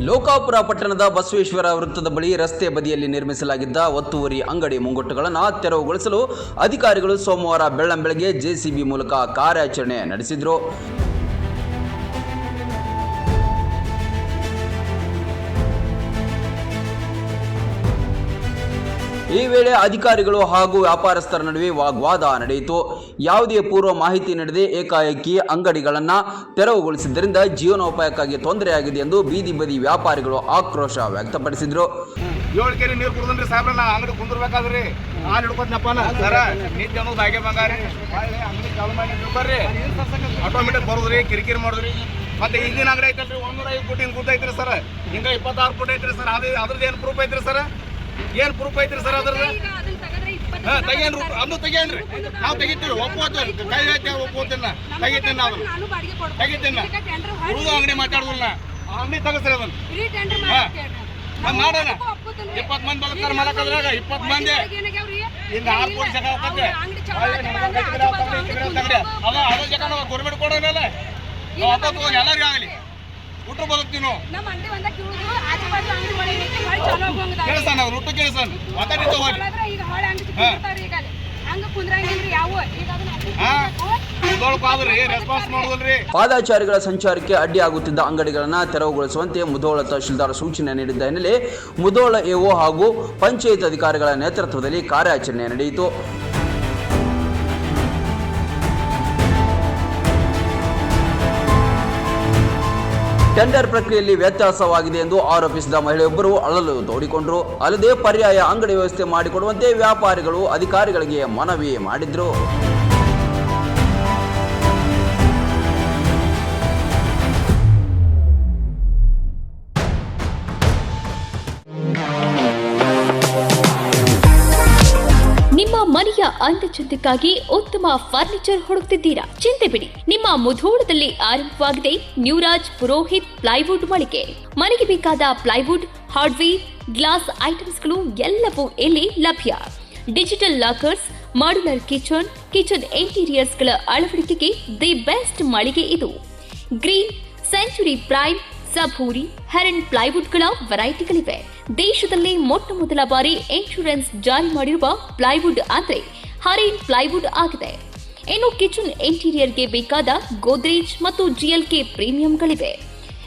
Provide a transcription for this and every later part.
ಲೋಕಾಪುರ ಪಟ್ಟಣದ ಬಸವೇಶ್ವರ ವೃತ್ತದ ಬಳಿ ರಸ್ತೆ ಬದಿಯಲ್ಲಿ ನಿರ್ಮಿಸಲಾಗಿದ್ದ ಒತ್ತುವರಿ ಅಂಗಡಿ ಮುಂಗಟ್ಟುಗಳನ್ನು ತೆರವುಗೊಳಿಸಲು ಅಧಿಕಾರಿಗಳು ಸೋಮವಾರ ಬೆಳ್ಳಂಬೆಳಗ್ಗೆ ಜೆಸಿಬಿ ಮೂಲಕ ಕಾರ್ಯಾಚರಣೆ ನಡೆಸಿದರು. ಈ ವೇಳೆ ಅಧಿಕಾರಿಗಳು ಹಾಗೂ ವ್ಯಾಪಾರಸ್ಥರ ನಡುವೆ ವಾಗ್ವಾದ ನಡೆಯಿತು. ಯಾವುದೇ ಪೂರ್ವ ಮಾಹಿತಿ ನೀಡದೆ ಏಕಾಏಕಿ ಅಂಗಡಿಗಳನ್ನು ತೆರವುಗೊಳಿಸಿದ್ದರಿಂದ ಜೀವನೋಪಾಯಕ್ಕಾಗಿ ತೊಂದರೆಯಾಗಿದೆ ಎಂದು ಬೀದಿ ಬದಿ ವ್ಯಾಪಾರಿಗಳು ಆಕ್ರೋಶ ವ್ಯಕ್ತಪಡಿಸಿದರು. 7 ಕೆರೆ ನೀರು ಕುಡಿದ್ರಿ ಸಾಹೇಬ್ರ, ನಾ ಅಂಗಡಿ ಕುಂದಿರ್ಬೇಕಾದ್ರಿ ಹಾಲು ಹಿಡ್ಕೊತ್ನಪ್ಪ ಸರ ನಿತ್ಯ ಅನ್ನೋದು ಹಾಗೆ ಬಂಗಾರಿ ಅಂಗಡಿ ಚಾಲು ಮಾಡಿ ಬರ್ರಿ ಆಟೋಮೆಟಿಕ್ ಬರೋದ್ರಿ ಕಿರಿಕಿರಿ ಮಾಡಿದ್ರಿ. ಮತ್ತೆ ಈಗಿನ ಅಂಗಡಿ ಐತಲ್ರಿ 105 ಕೋಟಿ ಕೂತ ಐತ್ರಿ ಸರ್, ಹಿಂಗ 26 ಕೋಟಿ ಐತ್ರಿ ಸರ್. ಅದ್ರದ್ದು ಏನು ಪ್ರೂಫ್ ಐತ್ರಿ ಸರ್? ಏನ್ ಪ್ರೂಫ್ ಐತ್ರಿ ಸರ್ ಅದ್ರದ್ದು? ತೆಗೇನ್ರಿ, ಅದು ತೆಗೇನ್ರಿ, ನಾವು ತೆಗಿತೀವಿ, ಒಪ್ಪೋತೀವಿ, ಕೈ ಐತೆ ಒಪ್ಪೋತಿನ ತೆಗಿತೀನಿ, ನಾವು ತೆಗಿತೀನಿ. ಉಳಿದು ಅಂಗಡಿ ಮಾತಾಡುದಿಲ್ಲ, ಅಂಗಡಿ ತಗಸ್ರಿ ಅದನ್ನ ಮಾಡೋಣ. 20 ಮಂದಿ ಬದುಕ್ತಾರ ಮಾಡಕ್ಕಾದ್ರಾಗ 20 ಮಂದಿ ಇನ್ನು 6 ಕೋಟಿ ಜಗ ಹೋಗ್ತದೆ. ಅದ ಜಗ ನಾವು ಗೌರ್ಮೆಂಟ್ ಕೊಡೋನಲ್ಲ, ಎಲ್ಲರಿಗೂ ಆಗಲಿ ಊಟ ಬದುಕ್ತೀವಿ ನಾವು. ಕೇಳಿಸ್ತಾನ ಅವ್ರು ಊಟ ಕೇಳಿಸ್ತಾನ ಮಾತಾಡಿದ್ದು ಹೋಗಿ ಪಾದಾಚಾರಿಗಳ ಸಂಚಾರಕ್ಕೆ ಅಡ್ಡಿಯಾಗುತ್ತಿದ್ದ ಅಂಗಡಿಗಳನ್ನು ತೆರವುಗೊಳಿಸುವಂತೆ ಮುಧೋಳ ತಹಶೀಲ್ದಾರ್ ಸೂಚನೆ ನೀಡಿದ್ದ ಹಿನ್ನೆಲೆ ಮುಧೋಳ ಎಒ ಹಾಗೂ ಪಂಚಾಯತ್ ಅಧಿಕಾರಿಗಳ ನೇತೃತ್ವದಲ್ಲಿ ಕಾರ್ಯಾಚರಣೆ ನಡೆಯಿತು. ಟೆಂಡರ್ ಪ್ರಕ್ರಿಯೆಯಲ್ಲಿ ವ್ಯತ್ಯಾಸವಾಗಿದೆ ಎಂದು ಆರೋಪಿಸಿದ ಮಹಿಳೆಯೊಬ್ಬರು ಅಳಲು ತೋಡಿಕೊಂಡರು. ಅಲ್ಲದೆ ಪರ್ಯಾಯ ಅಂಗಡಿ ವ್ಯವಸ್ಥೆ ಮಾಡಿಕೊಡುವಂತೆ ವ್ಯಾಪಾರಿಗಳು ಅಧಿಕಾರಿಗಳಿಗೆ ಮನವಿ ಮಾಡಿದ್ರು. ನಿಮ್ಮ ಮನೆಯ ಅಂದಚಂದಕ್ಕಾಗಿ ಉತ್ತಮ ಫರ್ನಿಚರ್ ಹುಡುಕ್ತಿದ್ದೀರಾ? ಚಿಂತೆ ಬಿಡಿ, ನಿಮ್ಮ ಮುಧೋಳದಲ್ಲಿ ಆರಂಭವಾಗಿದೆ ನ್ಯೂರಾಜ್ ಪುರೋಹಿತ್ ಪ್ಲೈವುಡ್ ಮಳಿಗೆ. ಮನೆಗೆ ಬೇಕಾದ ಪ್ಲೈವುಡ್, ಹಾರ್ಡ್ವೇರ್, ಗ್ಲಾಸ್ ಐಟಮ್ಸ್ಗಳು ಎಲ್ಲವೂ ಇಲ್ಲಿ ಲಭ್ಯ. ಡಿಜಿಟಲ್ ಲಾಕರ್ಸ್, ಮಾಡ್ಯುಲರ್ ಕಿಚನ್ ಇಂಟೀರಿಯರ್ಸ್ಗಳ ಅಳವಡಿಕೆಗೆ ದಿ ಬೆಸ್ಟ್ ಮಳಿಗೆ ಇದು. ಗ್ರೀನ್, ಸೆಂಚುರಿ ಪ್ರೈಮ್, ಸಭೂರಿ, ಹೆರನ್ ಪ್ಲೈವುಡ್ಗಳ ವೆರೈಟಿಗಳಿವೆ. ದೇಶದಲ್ಲಿ ಮೊಟ್ಟ ಮೊದಲ ಬಾರಿ ಇನ್ಶೂರೆನ್ಸ್ ಜಾರಿ ಮಾಡಿರುವ ಪ್ಲೈವುಡ್ ಅಂದ್ರೆ ಹರಿನ್ ಪ್ಲೈವುಡ್ ಆಗಿದೆ. ಇನ್ನು ಕಿಚನ್ ಇಂಟೀರಿಯರ್ಗೆ ಬೇಕಾದ ಗೋದ್ರೇಜ್ ಮತ್ತು GLK ಪ್ರೀಮಿಯಂಗಳಿವೆ.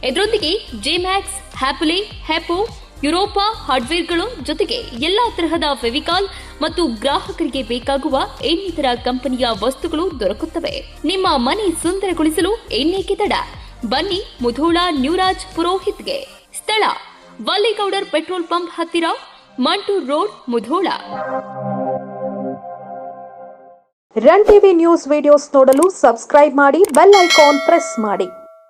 ಇದರೊಂದಿಗೆ ಜೆಮ್ಯಾಕ್ಸ್, ಹ್ಯಾಪಲೆ, ಹೆಪೋ, ಯುರೋಪಾ ಹಾರ್ಡ್ವೇರ್ಗಳು ಜೊತೆಗೆ ಎಲ್ಲಾ ತರಹದ ಫೆವಿಕಾಲ್ ಮತ್ತು ಗ್ರಾಹಕರಿಗೆ ಬೇಕಾಗುವ ಇನ್ನಿತರ ಕಂಪನಿಯ ವಸ್ತುಗಳು ದೊರಕುತ್ತವೆ. ನಿಮ್ಮ ಮನೆ ಸುಂದರಗೊಳಿಸಲು ಇನ್ನೇಕೆ ತಡ? ಬನ್ನಿ ಮುಧೋಳ ನ್ಯೂರಾಜ್ ಪುರೋಹಿತ್ಗೆ. ಸ್ಥಳ ವಲ್ಲಿಗೌಡರ್ ಪೆಟ್ರೋಲ್ ಪಂಪ್ ಹತ್ತಿರ, Mantur road, Mudhol. Run TV news videos ನೋಡಲು ಸಬ್ಸ್ಕ್ರೈಬ್ ಮಾಡಿ, ಬೆಲ್ ಐಕಾನ್ ಪ್ರೆಸ್ ಮಾಡಿ.